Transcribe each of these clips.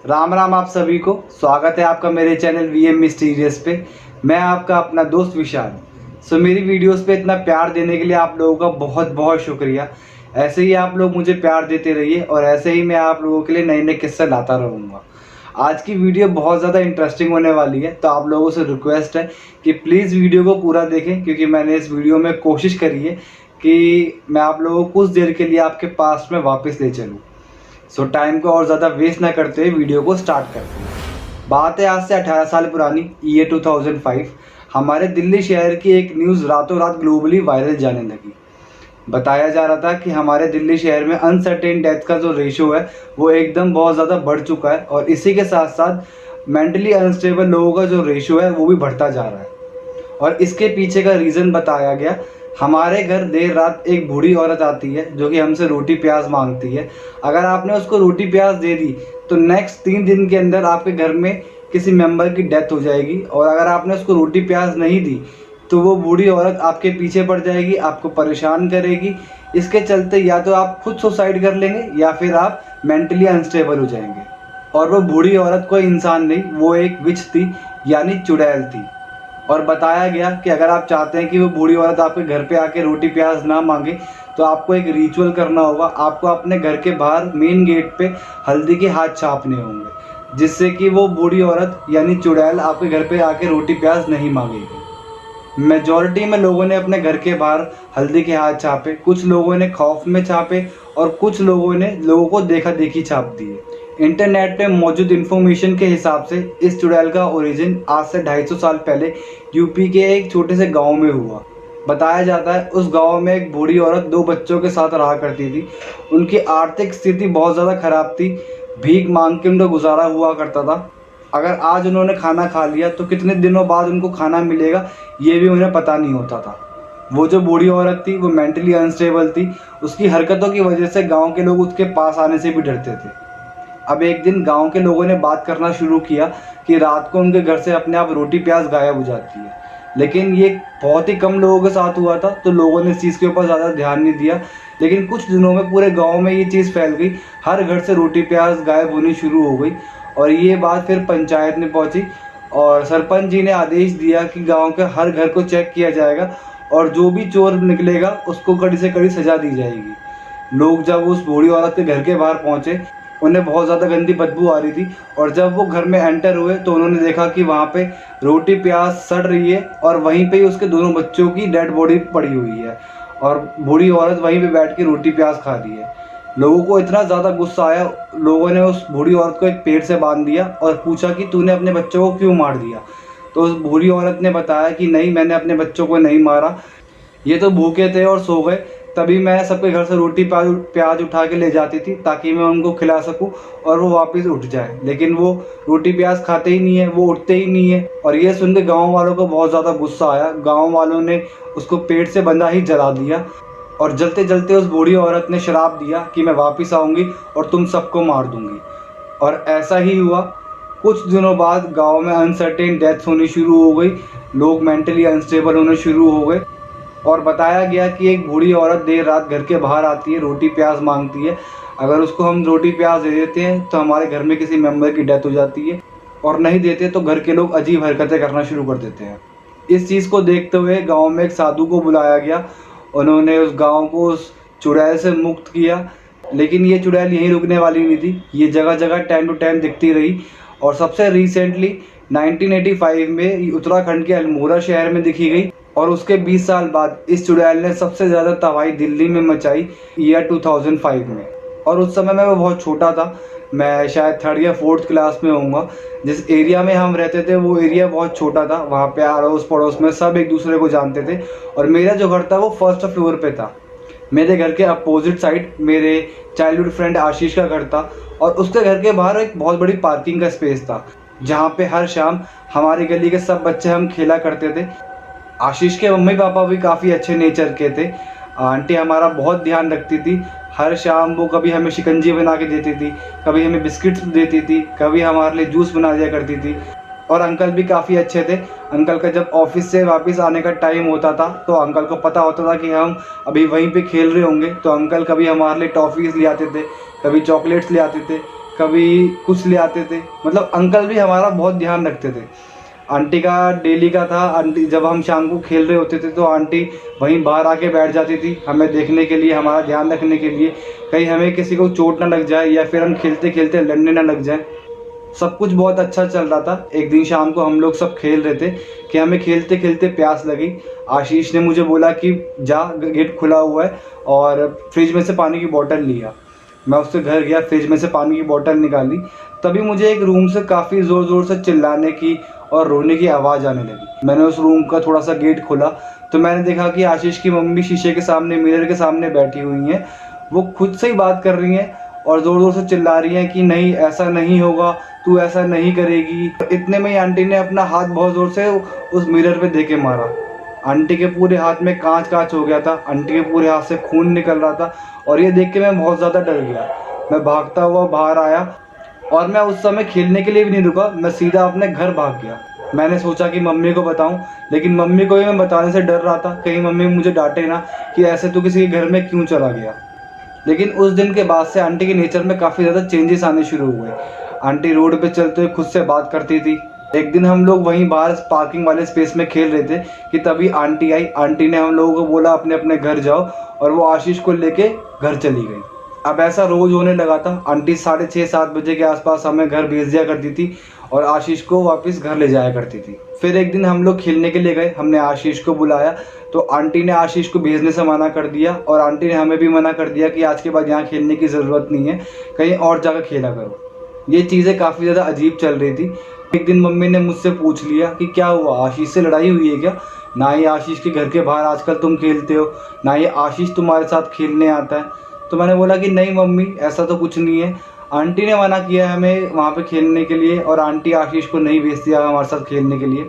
राम राम आप सभी को। स्वागत है आपका मेरे चैनल वीएम मिस्टीरियस पे। मैं आपका अपना दोस्त विशाल। मेरी वीडियोस पे इतना प्यार देने के लिए आप लोगों का बहुत बहुत शुक्रिया। ऐसे ही आप लोग मुझे प्यार देते रहिए और ऐसे ही मैं आप लोगों के लिए नए नए किस्से लाता रहूँगा। आज की वीडियो बहुत ज़्यादा इंटरेस्टिंग होने वाली है, तो आप लोगों से रिक्वेस्ट है कि प्लीज़ वीडियो को पूरा देखें, क्योंकि मैंने इस वीडियो में कोशिश करी है कि मैं आप लोगों को कुछ देर के लिए आपके पास में वापस ले चलूँ। टाइम को और ज़्यादा वेस्ट ना करते हुए वीडियो को स्टार्ट करते हैं। बात है आज से 18 साल पुरानी, ईयर 2005। हमारे दिल्ली शहर की एक न्यूज़ रातों रात ग्लोबली वायरल जाने लगी। बताया जा रहा था कि हमारे दिल्ली शहर में अनसर्टेन डेथ का जो रेशो है वो एकदम बहुत ज़्यादा बढ़ चुका है, और इसी के साथ साथ मेंटली अनस्टेबल लोगों का जो रेशो है वो भी बढ़ता जा रहा है। और इसके पीछे का रीज़न बताया गया। हमारे घर देर रात एक बूढ़ी औरत आती है जो कि हमसे रोटी प्याज मांगती है। अगर आपने उसको रोटी प्याज दे दी तो नेक्स्ट 3 दिन के अंदर आपके घर में किसी मेंबर की डेथ हो जाएगी, और अगर आपने उसको रोटी प्याज नहीं दी तो वो बूढ़ी औरत आपके पीछे पड़ जाएगी, आपको परेशान करेगी। इसके चलते या तो आप खुद सुसाइड कर लेंगे या फिर आप मेंटली अनस्टेबल हो जाएंगे। और वो बूढ़ी औरत कोई इंसान नहीं, वो एक विच थी, यानी चुड़ैल थी। और बताया गया कि अगर आप चाहते हैं कि वो बूढ़ी औरत आपके घर पे आके रोटी प्याज ना मांगे तो आपको एक रिचुअल करना होगा। आपको अपने घर के बाहर मेन गेट पे हल्दी के हाथ छापने होंगे, जिससे कि वो बूढ़ी औरत यानी चुड़ैल आपके घर पे आके रोटी प्याज नहीं मांगेगी। मेजॉरिटी में लोगों ने अपने घर के बाहर हल्दी के हाथ छापे, कुछ लोगों ने खौफ में छापे और कुछ लोगों ने लोगों को देखा देखी छाप दिए। इंटरनेट पे मौजूद इन्फॉर्मेशन के हिसाब से इस चुड़ैल का ओरिजिन आज से 250 साल पहले यूपी के एक छोटे से गांव में हुआ। बताया जाता है उस गांव में एक बूढ़ी औरत 2 बच्चों के साथ रहा करती थी। उनकी आर्थिक स्थिति बहुत ज़्यादा खराब थी, भीख मांग के उनका गुजारा हुआ करता था। अगर आज उन्होंने खाना खा लिया तो कितने दिनों बाद उनको खाना मिलेगा ये भी उन्हें पता नहीं होता था। वो जो बूढ़ी औरत थी वो मेंटली अनस्टेबल थी। उसकी हरकतों की वजह से गांव के लोग उसके पास आने से भी डरते थे। अब एक दिन गांव के लोगों ने बात करना शुरू किया कि रात को उनके घर से अपने आप रोटी प्याज गायब हो जाती है। लेकिन ये बहुत ही कम लोगों के साथ हुआ था, तो लोगों ने इस चीज़ के ऊपर ज़्यादा ध्यान नहीं दिया। लेकिन कुछ दिनों में पूरे गांव में ये चीज़ फैल गई, हर घर से रोटी प्याज गायब होनी शुरू हो गई। और ये बात फिर पंचायत में पहुंची और सरपंच जी ने आदेश दिया कि गांव के हर घर को चेक किया जाएगा और जो भी चोर निकलेगा उसको कड़ी से कड़ी सजा दी जाएगी। लोग जब उस बूढ़ी औरत के घर के बाहर पहुंचे, उन्हें बहुत ज़्यादा गंदी बदबू आ रही थी, और जब वो घर में एंटर हुए तो उन्होंने देखा कि वहाँ पे रोटी प्याज सड़ रही है और वहीं पे ही उसके दोनों बच्चों की डेड बॉडी पड़ी हुई है, और बूढ़ी औरत वहीं पे बैठ के रोटी प्याज खा रही है। लोगों को इतना ज़्यादा गुस्सा आया, लोगों ने उस बूढ़ी औरत को एक पेड़ से बांध दिया और पूछा कि तूने अपने बच्चों को क्यों मार दिया। तो उस बूढ़ी औरत ने बताया कि नहीं, मैंने अपने बच्चों को नहीं मारा, ये तो भूखे थे और सो गए, तभी मैं सबके घर से रोटी प्याज उठा के ले जाती थी ताकि मैं उनको खिला सकूं और वो वापस उठ जाए। लेकिन वो रोटी प्याज खाते ही नहीं है, वो उठते ही नहीं है। और ये सुन के गाँव वालों को बहुत ज़्यादा गुस्सा आया। गाँव वालों ने उसको पेट से बंधा ही जला दिया, और जलते जलते उस बूढ़ी औरत ने श्राप दिया कि मैं वापस आऊँगी और तुम सबको मार दूँगी। और ऐसा ही हुआ। कुछ दिनों बाद गांव में अनसर्टेन डेथ्स होनी शुरू हो गई, लोग मेंटली अनस्टेबल होने शुरू हो गए। और बताया गया कि एक बूढ़ी औरत देर रात घर के बाहर आती है, रोटी प्याज मांगती है। अगर उसको हम रोटी प्याज दे देते हैं तो हमारे घर में किसी मेंबर की डेथ हो जाती है, और नहीं देते तो घर के लोग अजीब हरकतें करना शुरू कर देते हैं। इस चीज़ को देखते हुए गांव में एक साधु को बुलाया गया। उन्होंने उस गांव को उस चुड़ैल से मुक्त किया। लेकिन ये चुड़ैल यहीं रुकने वाली नहीं थी, ये जगह जगह टाइम टू टाइम दिखती रही। और सबसे रिसेंटली 1985 में उत्तराखंड के अल्मोड़ा शहर में दिखी गई, और उसके 20 साल बाद इस चुड़ैल ने सबसे ज़्यादा तबाही दिल्ली में मचाई, ईयर 2005 में। और उस समय मैं बहुत छोटा था, मैं शायद 3rd या 4th क्लास में होऊंगा। जिस एरिया में हम रहते थे वो एरिया बहुत छोटा था, वहाँ पे अड़ोस पड़ोस में सब एक दूसरे को जानते थे। और मेरा जो घर था वो 1st फ्लोर पे था। मेरे घर के अपोजिट साइड मेरे चाइल्डहुड फ्रेंड आशीष का घर था, और उसके घर के बाहर एक बहुत बड़ी पार्किंग का स्पेस था, जहाँ पे हर शाम हमारी गली के सब बच्चे हम खेला करते थे। आशीष के मम्मी पापा भी काफ़ी अच्छे नेचर के थे। आंटी हमारा बहुत ध्यान रखती थी। हर शाम वो कभी हमें शिकंजी बना के देती थी, कभी हमें बिस्किट्स देती थी, कभी हमारे लिए जूस बना दिया करती थी। और अंकल भी काफ़ी अच्छे थे। अंकल का जब ऑफिस से वापस आने का टाइम होता था तो अंकल को पता होता था कि हम अभी वहीं पे खेल रहे होंगे, तो अंकल कभी हमारे लिए टॉफ़ीज़ ले आते थे, कभी चॉकलेट्स ले आते थे, कभी कुछ ले आते थे। मतलब अंकल भी हमारा बहुत ध्यान रखते थे। आंटी का डेली का था, आंटी जब हम शाम को खेल रहे होते थे तो आंटी वहीं बाहर आके बैठ जाती थी हमें देखने के लिए, हमारा ध्यान रखने के लिए, कहीं हमें किसी को चोट ना लग जाए या फिर हम खेलते खेलते लड़ने ना लग जाए। सब कुछ बहुत अच्छा चल रहा था। एक दिन शाम को हम लोग सब खेल रहे थे कि हमें खेलते खेलते प्यास लगी। आशीष ने मुझे बोला कि जा, गेट खुला हुआ है, और फ्रिज में से पानी की बोतल लिया। मैं उससे घर गया, फ्रिज में से पानी की बोतल निकाली। तभी मुझे एक रूम से काफ़ी ज़ोर ज़ोर से चिल्लाने की और रोने की आवाज़ आने लगी। मैंने उस रूम का थोड़ा सा गेट खोला तो मैंने देखा कि आशीष की मम्मी शीशे के सामने, मिरर के सामने बैठी हुई हैं। वो खुद से ही बात कर रही हैं और ज़ोर ज़ोर से चिल्ला रही हैं कि नहीं, ऐसा नहीं होगा, तू ऐसा नहीं करेगी। इतने में ही आंटी ने अपना हाथ बहुत ज़ोर से उस मिरर पे दे के मारा। आंटी के पूरे हाथ में कांच कांच हो गया था, आंटी के पूरे हाथ से खून निकल रहा था, और ये देख के मैं बहुत ज़्यादा डर गया। मैं भागता हुआ बाहर आया और मैं उस समय खेलने के लिए भी नहीं रुका, मैं सीधा अपने घर भाग गया। मैंने सोचा कि मम्मी को बताऊं, लेकिन मम्मी को भी मैं बताने से डर रहा था, कहीं मम्मी मुझे डांटे ना कि ऐसे तू किसी के घर में क्यों चला गया। लेकिन उस दिन के बाद से आंटी के नेचर में काफ़ी ज़्यादा चेंजेस आने शुरू हुए। आंटी रोड पे चलते हुए खुद से बात करती थी। एक दिन हम लोग वहीं बाहर पार्किंग वाले स्पेस में खेल रहे थे कि तभी आंटी आई। आंटी ने हम लोगों को बोला अपने अपने घर जाओ, और वो आशीष को लेके घर चली गई। अब ऐसा रोज़ होने लगा था। आंटी 6:30-7 बजे के आसपास हमें घर भेज दिया करती थी और आशीष को वापस घर ले जाया करती थी। फिर एक दिन हम लोग खेलने के लिए गए, हमने आशीष को बुलाया तो आंटी ने आशीष को भेजने से मना कर दिया, और आंटी ने हमें भी मना कर दिया कि आज के बाद यहाँ खेलने की ज़रूरत नहीं है, कहीं और जगह खेला करो। ये चीज़ें काफ़ी ज़्यादा अजीब चल रही थी। एक दिन मम्मी ने मुझसे पूछ लिया कि क्या हुआ, आशीष से लड़ाई हुई है क्या? ना ही आशीष के घर के बाहर आजकल तुम खेलते हो, ना ही आशीष तुम्हारे साथ खेलने आता है। तो मैंने बोला कि नहीं मम्मी, ऐसा तो कुछ नहीं है, आंटी ने मना किया है हमें वहाँ पे खेलने के लिए, और आंटी आशीष को नहीं भेजती है हमारे साथ खेलने के लिए।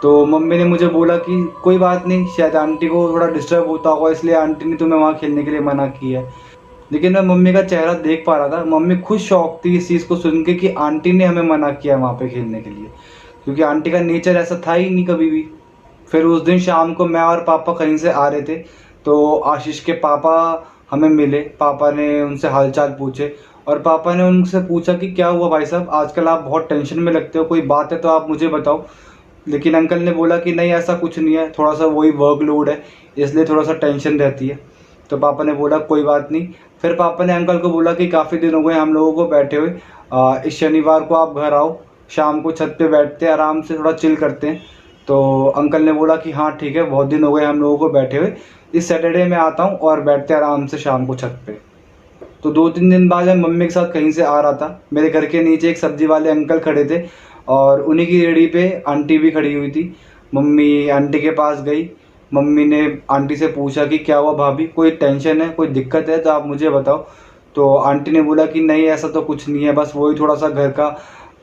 तो मम्मी ने मुझे बोला कि कोई बात नहीं, शायद आंटी को थोड़ा डिस्टर्ब होता होगा इसलिए आंटी ने तुम्हें वहाँ खेलने के लिए मना किया है। लेकिन मैं मम्मी का चेहरा देख पा रहा था, मम्मी खुद शौक थी इस चीज़ को सुन के कि आंटी ने हमें मना किया वहाँ पे खेलने के लिए, क्योंकि आंटी का नेचर ऐसा था ही नहीं कभी भी। फिर उस दिन शाम को मैं और पापा कहीं से आ रहे थे तो आशीष के पापा हमें मिले। पापा ने उनसे हालचाल पूछे और पापा ने उनसे पूछा कि क्या हुआ भाई साहब, आजकल आप बहुत टेंशन में लगते हो, कोई बात है तो आप मुझे बताओ। लेकिन अंकल ने बोला कि नहीं ऐसा कुछ नहीं है, थोड़ा सा वही वर्कलोड है इसलिए थोड़ा सा टेंशन रहती है। तो पापा ने बोला कोई बात नहीं। फिर पापा ने अंकल को बोला कि काफ़ी दिन हो गए हम लोगों को बैठे हुए, इस शनिवार को आप घर आओ, शाम को छत पे बैठते हैं, आराम से थोड़ा चिल करते हैं। तो अंकल ने बोला कि हाँ ठीक है, बहुत दिन हो गए हम लोगों को बैठे हुए, इस सैटरडे में आता हूँ और बैठते हैं आराम से शाम को छत पे। तो 2-3 दिन बाद मैं मम्मी के साथ कहीं से आ रहा था, मेरे घर के नीचे एक सब्जी वाले अंकल खड़े थे और उन्हीं की रेहड़ी पे आंटी भी खड़ी हुई थी। मम्मी आंटी के पास गई, मम्मी ने आंटी से पूछा कि क्या हुआ भाभी, कोई टेंशन है, कोई दिक्कत है तो आप मुझे बताओ। तो आंटी ने बोला कि नहीं ऐसा तो कुछ नहीं है, बस वही थोड़ा सा घर का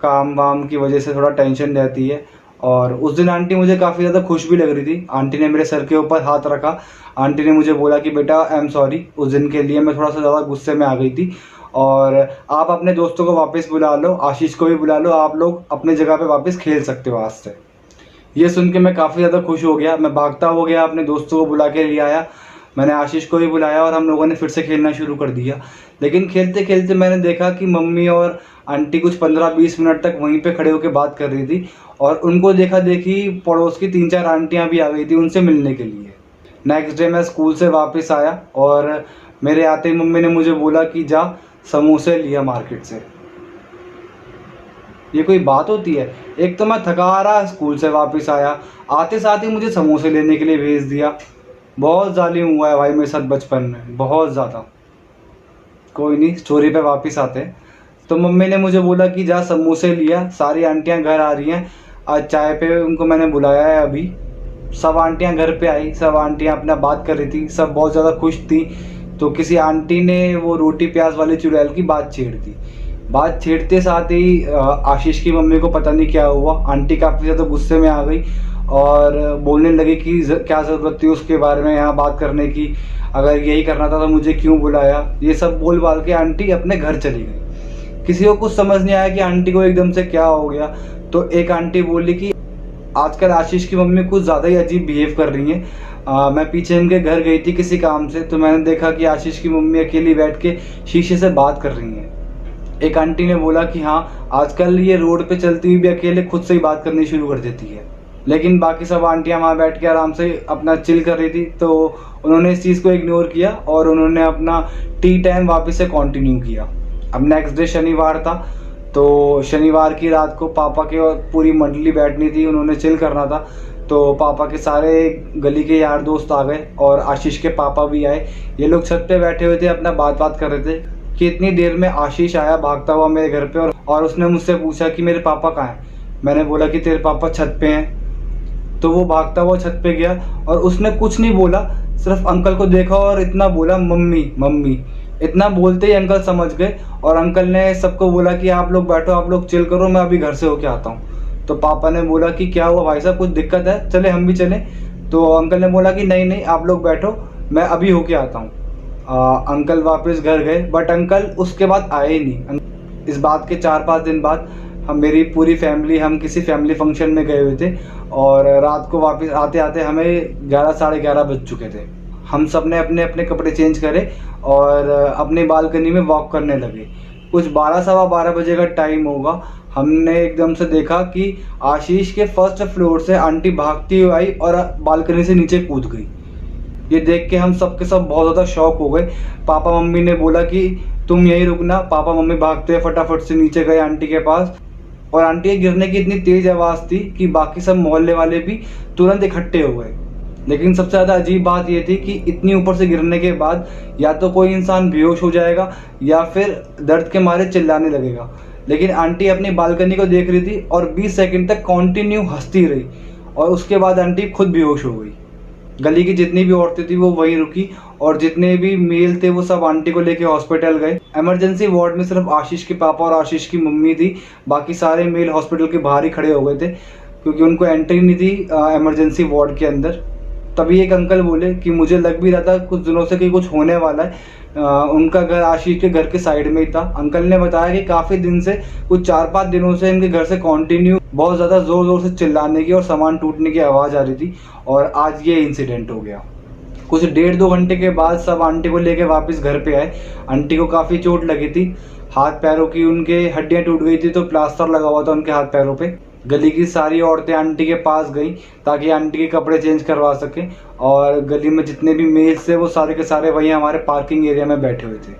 काम वाम की वजह से थोड़ा टेंशन रहती है। और उस दिन आंटी मुझे काफ़ी ज़्यादा खुश भी लग रही थी। आंटी ने मेरे सर के ऊपर हाथ रखा, आंटी ने मुझे बोला कि बेटा आई एम सॉरी, उस दिन के लिए मैं थोड़ा सा ज़्यादा गुस्से में आ गई थी, और आप अपने दोस्तों को वापस बुला लो, आशीष को भी बुला लो, आप लोग अपने जगह पे वापस खेल सकते हो आज से। ये सुन के मैं काफ़ी ज़्यादा खुश हो गया। मैं भागता हो गया, अपने दोस्तों को बुला के ले आया, मैंने आशीष को भी बुलाया और हम लोगों ने फिर से खेलना शुरू कर दिया। लेकिन खेलते खेलते मैंने देखा कि मम्मी और आंटी कुछ 15-20 मिनट तक वहीं पे खड़े होकर बात कर रही थी, और उनको देखा देखी पड़ोस की 3-4 आंटियाँ भी आ गई थी उनसे मिलने के लिए। नेक्स्ट डे मैं स्कूल से वापस आया और मेरे आते ही मम्मी ने मुझे बोला कि जा समोसे लिया मार्केट से। ये कोई बात होती है? एक तो मैं थका रहा स्कूल से वापस आया, आते साथ ही मुझे समोसे लेने के लिए भेज दिया। बहुत जालिम हुआ है भाई मेरे साथ बचपन में, बहुत ज़्यादा। कोई नहीं, स्टोरी पे वापस आते हैं। तो मम्मी ने मुझे बोला कि जा समोसे लिया, सारी आंटियां घर आ रही हैं, आज चाय पे उनको मैंने बुलाया है अभी। सब आंटियां घर पे आई, सब आंटियां अपना बात कर रही थी, सब बहुत ज़्यादा खुश थी। तो किसी आंटी ने वो रोटी प्याज वाली चुड़ैल की बात छेड़ दी। बात छेड़ते साथ ही आशीष की मम्मी को पता नहीं क्या हुआ, आंटी काफ़ी ज़्यादा गुस्से में आ गई और बोलने लगी कि क्या ज़रूरत थी उसके बारे में यहाँ बात करने की, अगर यही करना था तो मुझे क्यों बुलाया। ये सब बोल बाल के आंटी अपने घर चली गई। किसी को कुछ समझ नहीं आया कि आंटी को एकदम से क्या हो गया। तो एक आंटी बोली कि आजकल आशीष की मम्मी कुछ ज़्यादा ही अजीब बिहेव कर रही हैं। मैं पीछे इनके घर गई थी किसी काम से, तो मैंने देखा कि आशीष की मम्मी अकेली बैठ के शीशे से बात कर रही हैं। एक आंटी ने बोला कि हाँ, आजकल ये रोड पे चलती हुई भी अकेले खुद से ही बात करनी शुरू कर देती है। लेकिन बाकी सब आंटियां वहाँ बैठ के आराम से अपना चिल कर रही थी, तो उन्होंने इस चीज़ को इग्नोर किया और उन्होंने अपना टी टाइम वापस से कंटिन्यू किया। अब नेक्स्ट डे शनिवार था, तो शनिवार की रात को पापा के और पूरी मंडली बैठनी थी, उन्होंने चिल करना था। तो पापा के सारे गली के यार दोस्त आ गए और आशीष के पापा भी आए। ये लोग छत पे बैठे हुए थे, अपना बात कर रहे थे कि इतनी देर में आशीष आया भागता हुआ मेरे घर पे और उसने मुझसे पूछा कि मेरे पापा कहाँ हैं। मैंने बोला कि तेरे पापा छत पे हैं। तो वो भागता हुआ छत पे गया और उसने कुछ नहीं बोला, सिर्फ अंकल को देखा और इतना बोला, मम्मी मम्मी। इतना बोलते ही अंकल समझ गए और अंकल ने सबको बोला कि आप लोग बैठो, आप लोग चिल करो, मैं अभी घर से होके आता हूँ। तो पापा ने बोला कि क्या हुआ भाई साहब, कुछ दिक्कत है, चले हम भी चलें। तो अंकल ने बोला कि नहीं नहीं, आप लोग बैठो, मैं अभी होके आता हूँ। अंकल वापस घर गए, बट अंकल उसके बाद आए ही नहीं। इस बात के 4-5 दिन बाद मेरी पूरी फैमिली, हम किसी फैमिली फंक्शन में गए हुए थे और रात को वापस आते आते हमें 11 साढ़े 11 बज चुके थे। हम सब ने अपने अपने कपड़े चेंज करे और अपनी बालकनी में वॉक करने लगे। कुछ 12 सवा 12 बजे का टाइम होगा। हमने एकदम से देखा कि आशीष के फर्स्ट फ्लोर से आंटी भागती हुई आई और बालकनी से नीचे कूद गई। ये देख के हम सब के सब बहुत ज़्यादा शॉक हो गए। पापा मम्मी ने बोला कि तुम यहीं रुकना। पापा मम्मी भागते हुए फटाफट से नीचे गए आंटी के पास और आंटी के गिरने की इतनी तेज़ आवाज़ थी कि बाकी सब मोहल्ले वाले भी तुरंत इकट्ठे हो गए। लेकिन सबसे ज़्यादा अजीब बात ये थी कि इतनी ऊपर से गिरने के बाद या तो कोई इंसान बेहोश हो जाएगा या फिर दर्द के मारे चिल्लाने लगेगा। लेकिन आंटी अपनी बालकनी को देख रही थी और 20 सेकंड तक कंटिन्यू हंसती रही और उसके बाद आंटी खुद बेहोश हो गई। गली की जितनी भी औरतें थी वो वहीं रुकी और जितने भी मेल थे वो सब आंटी को लेके हॉस्पिटल गए। इमरजेंसी वार्ड में सिर्फ आशीष के पापा और आशीष की मम्मी थी, बाकी सारे मेल हॉस्पिटल के बाहर ही खड़े हो गए थे क्योंकि उनको एंट्री नहीं थी इमरजेंसी वार्ड के अंदर। तभी एक अंकल बोले कि मुझे लग भी रहा था कुछ दिनों से कि कुछ होने वाला है। उनका घर आशीष के घर के साइड में ही था। अंकल ने बताया कि काफ़ी दिन से, कुछ 4-5 दिनों से इनके घर से कंटिन्यू बहुत ज़्यादा ज़ोर ज़ोर से चिल्लाने की और सामान टूटने की आवाज़ आ रही थी और आज ये इंसिडेंट हो गया। कुछ 1.5-2 घंटे के बाद सब आंटी को लेके वापस घर पे आए। आंटी को काफ़ी चोट लगी थी, हाथ पैरों की उनके हड्डियाँ टूट गई थी, तो प्लास्टर लगा हुआ था उनके हाथ पैरों पे। गली की सारी औरतें आंटी के पास गई ताकि आंटी के कपड़े चेंज करवा सकें और गली में जितने भी मेल्स थे वो सारे के सारे वहीं हमारे पार्किंग एरिया में बैठे हुए थे,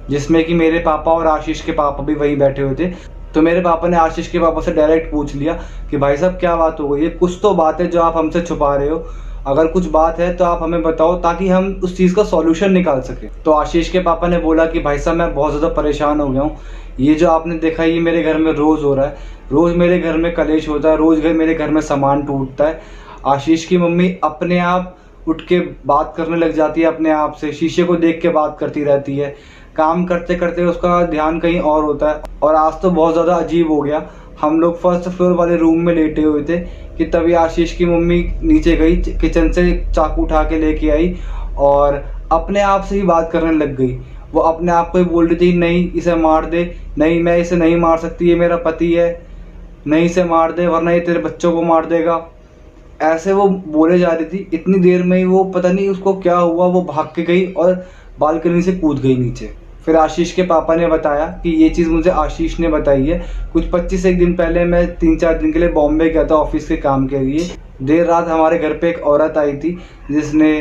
जिसमें कि मेरे पापा और आशीष के पापा भी वहीं बैठे हुए थे। तो मेरे पापा ने आशीष के पापा से डायरेक्ट पूछ लिया कि भाई साहब क्या बात हो गई है, कुछ तो बात है जो आप हमसे छुपा रहे हो, अगर कुछ बात है तो आप हमें बताओ ताकि हम उस चीज़ का सॉल्यूशन निकाल सकें। तो आशीष के पापा ने बोला कि भाई साहब मैं बहुत ज़्यादा परेशान हो गया हूँ, ये जो आपने देखा ये मेरे घर में रोज़ हो रहा है, रोज़ मेरे घर में कलेश होता है, रोज़ मेरे घर में सामान टूटता है। आशीष की मम्मी अपने आप उठ के बात करने लग जाती है, अपने आप से शीशे को देख के बात करती रहती है, काम करते करते उसका ध्यान कहीं और होता है। और आज तो बहुत ज़्यादा अजीब हो गया, हम लोग फर्स्ट फ्लोर वाले रूम में लेटे हुए थे कि तभी आशीष की मम्मी नीचे गई, किचन से चाकू उठा के लेके आई और अपने आप से ही बात करने लग गई। वो अपने आप को ही बोल रही थी, नहीं इसे मार दे, नहीं मैं इसे नहीं मार सकती, ये मेरा पति है, नहीं इसे मार दे वरना ये तेरे बच्चों को मार देगा। ऐसे वो बोले जा रही थी। इतनी देर में ही वो पता नहीं उसको क्या हुआ, वो भाग के गई और बालकनी से कूद गई नीचे। फिर आशीष के पापा ने बताया कि ये चीज़ मुझे आशीष ने बताई है। कुछ 25-1 दिन पहले मैं 3-4 दिन के लिए बॉम्बे गया था ऑफिस के काम के लिए। देर रात हमारे घर पे एक औरत आई थी जिसने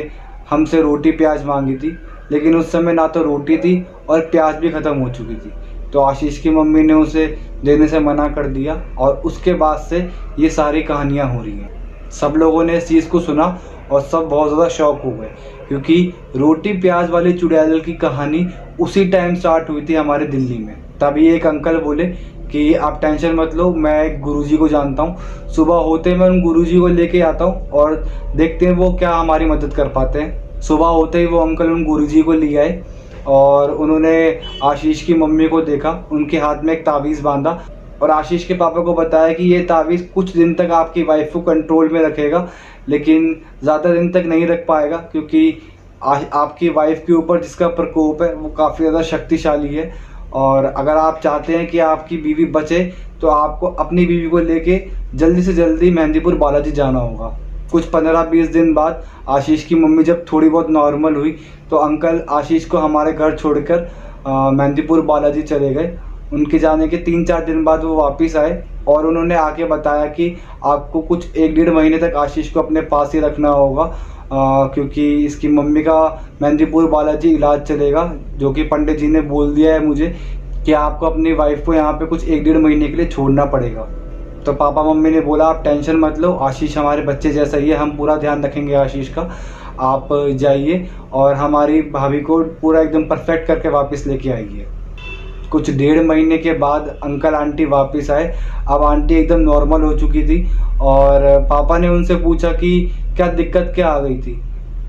हमसे रोटी प्याज मांगी थी, लेकिन उस समय ना तो रोटी थी और प्याज भी ख़त्म हो चुकी थी। तो आशीष की मम्मी ने उसे देने से मना कर दिया और उसके बाद से ये सारी कहानियाँ हो रही हैं। सब लोगों ने इस चीज़ को सुना और सब बहुत ज़्यादा शॉक हो गए क्योंकि रोटी प्याज वाली चुड़ैल की कहानी उसी टाइम स्टार्ट हुई थी हमारे दिल्ली में। तभी एक अंकल बोले कि आप टेंशन मत लो, मैं एक गुरुजी को जानता हूँ, सुबह होते मैं उन गुरुजी को लेके आता हूँ और देखते हैं वो क्या हमारी मदद कर पाते हैं। सुबह होते ही वो अंकल उन गुरुजी को ले आए और उन्होंने आशीष की मम्मी को देखा, उनके हाथ में एक तावीज़ बांधा और आशीष के पापा को बताया कि ये तावीज़ कुछ दिन तक आपकी वाइफ को कंट्रोल में रखेगा, लेकिन ज़्यादा दिन तक नहीं रख पाएगा क्योंकि आपकी वाइफ के ऊपर जिसका प्रकोप है वो काफ़ी ज़्यादा शक्तिशाली है और अगर आप चाहते हैं कि आपकी बीवी बचे तो आपको अपनी बीवी को लेके जल्दी से जल्दी मेहंदीपुर बालाजी जाना होगा। कुछ 15-20 दिन बाद आशीष की मम्मी जब थोड़ी बहुत नॉर्मल हुई तो अंकल आशीष को हमारे घर छोड़कर मेहंदीपुर बालाजी चले गए। उनके जाने के 3-4 दिन बाद वो वापस आए और उन्होंने आके बताया कि आपको कुछ 1-1.5 महीने तक आशीष को अपने पास ही रखना होगा, क्योंकि इसकी मम्मी का मेहंदीपुर बालाजी इलाज चलेगा, जो कि पंडित जी ने बोल दिया है मुझे कि आपको अपनी वाइफ को यहाँ पे कुछ 1-1.5 महीने के लिए छोड़ना पड़ेगा। तो पापा मम्मी ने बोला आप टेंशन मत लो, आशीष हमारे बच्चे जैसा ही है, हम पूरा ध्यान रखेंगे आशीष का, आप जाइए और हमारी भाभी को पूरा एकदम परफेक्ट करके वापस लेके आइए। कुछ 1.5 महीने के बाद अंकल आंटी वापस आए। अब आंटी एकदम नॉर्मल हो चुकी थी और पापा ने उनसे पूछा कि क्या दिक्कत क्या आ गई थी।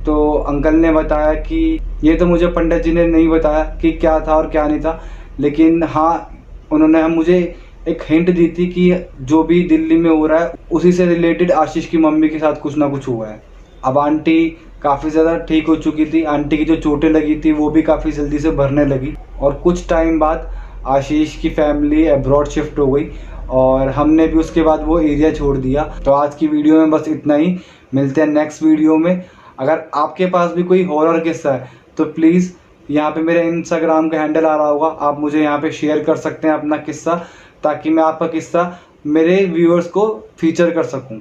तो अंकल ने बताया कि ये तो मुझे पंडित जी ने नहीं बताया कि क्या था और क्या नहीं था, लेकिन हाँ उन्होंने मुझे एक हिंट दी थी कि जो भी दिल्ली में हो रहा है उसी से रिलेटेड आशीष की मम्मी के साथ कुछ ना कुछ हुआ है। अब आंटी काफ़ी ज़्यादा ठीक हो चुकी थी, आंटी की जो चोटें लगी थी वो भी काफ़ी जल्दी से भरने लगी और कुछ टाइम बाद आशीष की फैमिली अब्रॉड शिफ्ट हो गई और हमने भी उसके बाद वो एरिया छोड़ दिया। तो आज की वीडियो में बस इतना ही, मिलते हैं नेक्स्ट वीडियो में। अगर आपके पास भी कोई हॉरर किस्सा है तो प्लीज़ यहाँ पे मेरे इंस्टाग्राम का हैंडल आ रहा होगा, आप मुझे यहाँ पे शेयर कर सकते हैं अपना किस्सा, ताकि मैं आपका किस्सा मेरे व्यूअर्स को फीचर कर सकूं।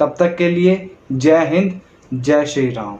तब तक के लिए जय हिंद, जय श्री राम।